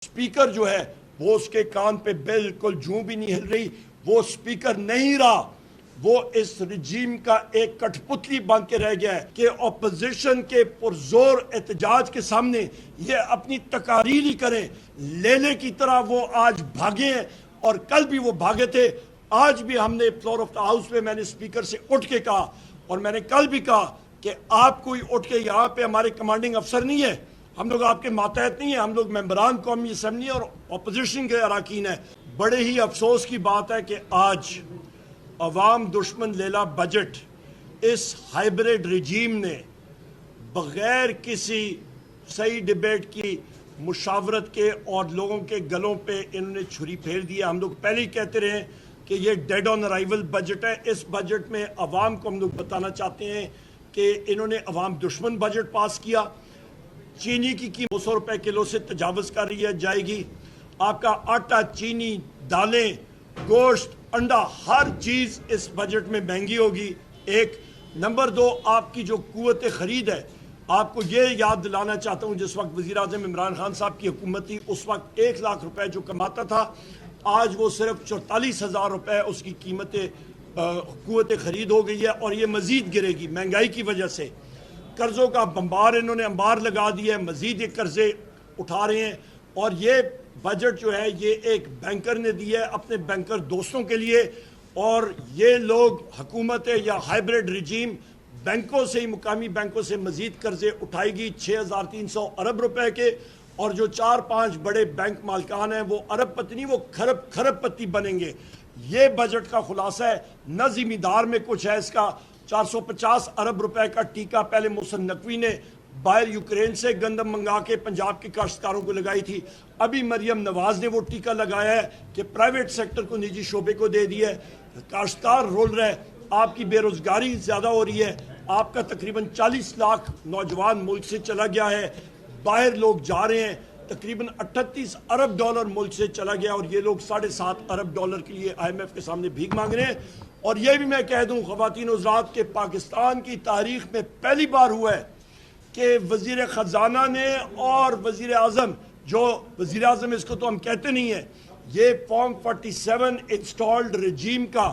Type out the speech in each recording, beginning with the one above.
Speaker जो है वो उसके कान पे बिल्कुल जूं भी नहीं हिल रही, वो स्पीकर नहीं रहा, वो इस रजीम का एक कठपुतली बन के रह गया है कि अपोजिशन के पुरजोर एहतजाज के सामने ये अपनी तकारीर ही करें। लेले की तरह वो आज भागे हैं और कल भी वो भागे थे। आज भी हमने फ्लोर ऑफ द हाउस में मैंने स्पीकर से उठ के कहा और मैंने कल भी कहा कि आप कोई उठ के यहाँ पे हमारे कमांडिंग अफसर नहीं है, हम लोग आपके मातहत नहीं है, हम लोग मेंबरान कौमी असम्बली और अपोजिशन के अरकान हैं। बड़े ही अफसोस की बात है कि आज अवाम दुश्मन लेला बजट इस हाइब्रिड रजीम ने बग़ैर किसी सही डिबेट की मुशावरत के और लोगों के गलों पे इन्होंने छुरी फेर दी है। हम लोग पहले ही कहते रहे कि ये डेड ऑन अराइवल बजट है। इस बजट में अवाम को हम लोग बताना चाहते हैं कि इन्होंने अवाम दुश्मन बजट पास किया। चीनी की कीमत 200 रुपये किलो से तजावज़ कर रही है जाएगी। आपका आटा, चीनी, दालें, गोश्त, अंडा, हर चीज़ इस बजट में महंगी होगी। एक नंबर 2, आपकी जो कुव्वत ख़रीद है, आपको ये याद दिलाना चाहता हूँ, जिस वक्त वज़ीर आज़म इमरान खान साहब की हुकूमत थी उस वक्त 1 लाख रुपए जो कमाता था, आज वो सिर्फ 44,000 रुपये उसकी कीमत कुव्वत ख़रीद हो गई है और ये मज़ीद गिरेगी महंगाई की वजह से। कर्ज़ों का बम्बार इन्होंने अंबार लगा दिया है, मज़ीद ये कर्ज़े उठा रहे हैं। और ये बजट जो है ये एक बैंकर ने दिया है अपने बैंकर दोस्तों के लिए, और ये लोग हुकूमत या हाइब्रिड रजीम बैंकों से ही, मुकामी बैंकों से मज़ीद कर्ज़े उठाएगी 6,300 अरब रुपए के, और जो 4-5 बड़े बैंक मालिकान हैं वो अरबपति नहीं, वो खरबपति बनेंगे। ये बजट का खुलासा है। न ज़िम्मेदार में कुछ है इसका। 450 अरब रुपए का टीका पहले मोहसिन नकवी ने बाहर यूक्रेन से गंदम मंगा के पंजाब के काश्तकारों को लगाई थी। अभी मरियम नवाज ने वो टीका लगाया है कि प्राइवेट सेक्टर को, निजी शोबे को दे दिया है। काश्तकार रोल रहा है, आपकी बेरोजगारी ज़्यादा हो रही है, आपका तकरीबन 40 लाख नौजवान मुल्क से चला गया है, बाहर लोग जा रहे हैं, तकरीबन 38 अरब डॉलर मुल्क से चला गया, और ये लोग 7.5 अरब डॉलर के लिए IMF के सामने भीख मांग रहे हैं। और ये भी मैं कह दूं ख़वातीन हज़रात के पाकिस्तान की तारीख में पहली बार हुआ है कि वज़ीर ख़जाना ने और वज़ीर आज़म, जो वज़ीर आज़म इसको तो हम कहते नहीं हैं, ये फॉर्म 47 इंस्टॉल्ड रजीम का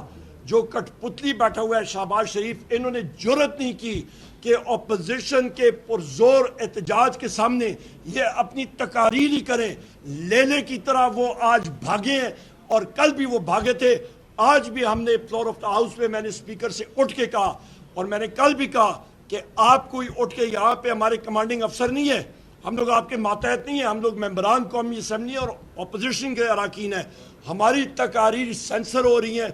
जो कठपुतली बैठा हुआ है शहबाज शरीफ, इन्होंने जुर्रत नहीं की कि अपोजिशन के पुरजोर एहतजाज के सामने ये अपनी तकारीर ही करें। लेले की तरह वो आज भागे हैं और कल भी वो भागे थे। आज भी हमने फ्लोर ऑफ द हाउस में मैंने स्पीकर से उठ के कहा और मैंने कल भी कहा कि आप कोई उठ के यहाँ पे हमारे कमांडिंग अफसर नहीं है, हम लोग आपके मातहत नहीं है, हम लोग मेंबरान कौमी असम्बली और अपोजिशन के अरकान हैं। हमारी तकारीर सेंसर हो रही हैं।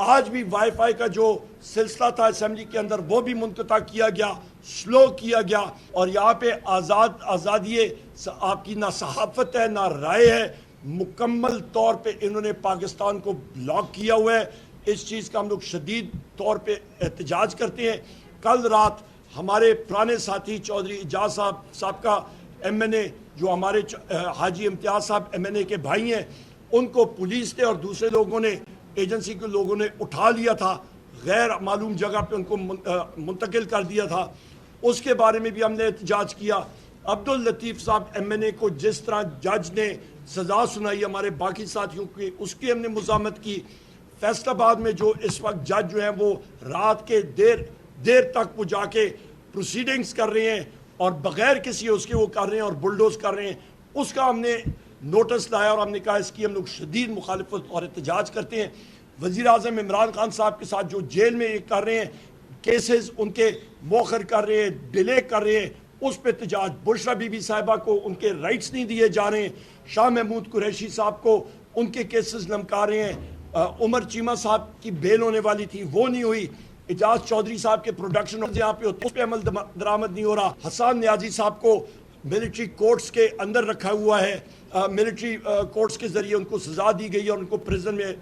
आज भी वाईफाई का जो सिलसिला था असम्बली के अंदर वो भी मुनक़ता किया गया, स्लो किया गया, और यहाँ पे आज़ादी आपकी ना सहाफ़त है ना राय है। मुकम्मल तौर पे इन्होंने पाकिस्तान को ब्लॉक किया हुआ है। इस चीज़ का हम लोग शदीद तौर पे एहतजाज करते हैं। कल रात हमारे पुराने साथी चौधरी एजाज साहब का MNA, जो हमारे हाजी इम्तियाज़ साहब MNA के भाई हैं, उनको पुलिस ने और दूसरे लोगों ने, एजेंसी के लोगों ने उठा लिया था, गैर मालूम जगह पे उनको मुंतकिल कर दिया था। उसके बारे में भी हमने एहतजाज किया। अब्दुल लतीफ़ साहब MNA को जिस तरह जज ने सज़ा सुनाई हमारे बाकी साथियों की, उसकी हमने मुज़ामत की। फैसलाबाद में जो इस वक्त जज जो हैं वो रात के देर तक वो जाके प्रोसीडिंग्स कर रहे हैं और बग़ैर किसी उसके वो कर रहे हैं और बुलडोज कर रहे हैं, उसका हमने नोटिस लाया और हमने कहा इसकी हम लोग शदीद मुखालिफत और एहतजाज करते हैं। वज़ीर आज़म इमरान खान साहब के साथ जो जेल में ये कर रहे हैं, केसेस उनके मौखर कर रहे हैं, डिले कर रहे हैं, उस पर एहतजाज। बुशरा बीबी साहिबा को उनके राइट्स नहीं दिए जा रहे हैं, शाह महमूद कुरैशी साहब को उनके केसेस लमका रहे हैं, उमर चीमा साहब की बेल होने वाली थी वो नहीं हुई, एजाज चौधरी साहब के प्रोडक्शन यहाँ पे होते उस पर अमल दरामद नहीं हो रहा, हसन न्याजी साहब को मिलिट्री कोर्ट्स के अंदर रखा हुआ है, मिलिट्री कोर्ट्स के ज़रिए उनको सज़ा दी गई और उनको प्रिजन में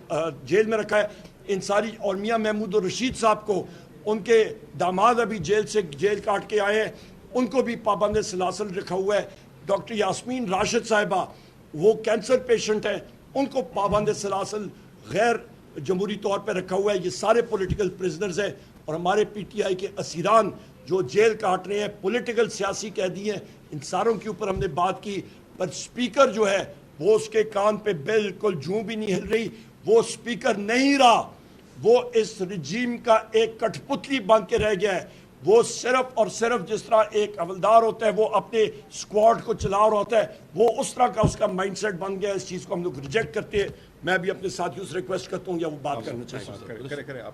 जेल में रखा है। इन सारी, और मियाँ महमूद और रशीद साहब को, उनके दामाद अभी जेल काट के आए हैं, उनको भी पाबंद सलासल रखा हुआ है। डॉक्टर यास्मीन राशिद साहिबा, वो कैंसर पेशेंट हैं, उनको पाबंद सलासल गैर जमहूरी तौर पर रखा हुआ है। ये सारे पॉलिटिकल प्रिजनर्स हैं, और हमारे PTI के असीरान जो जेल काट रहे हैं, पॉलिटिकल सियासी कैदी हैं, इन सारों के ऊपर हमने बात की। पर स्पीकर जो है وہ اس کے کان پہ بالکل جوں بھی نہیں ہل رہی، وہ اسپیکر نہیں رہا، وہ اس رجیم کا ایک کٹھ پتلی بن کے رہ گیا ہے۔ وہ صرف اور صرف جس طرح ایک حوالدار ہوتا ہے وہ اپنے اسکواڈ کو چلا رہا ہوتا ہے، وہ اس طرح کا اس کا مائنڈ سیٹ بن گیا ہے۔ اس چیز کو ہم لوگ ریجیکٹ کرتے ہیں۔ میں بھی اپنے ساتھیوں سے ریکویسٹ کرتا ہوں یا وہ بات کرنا چاہیے۔ کریں آپ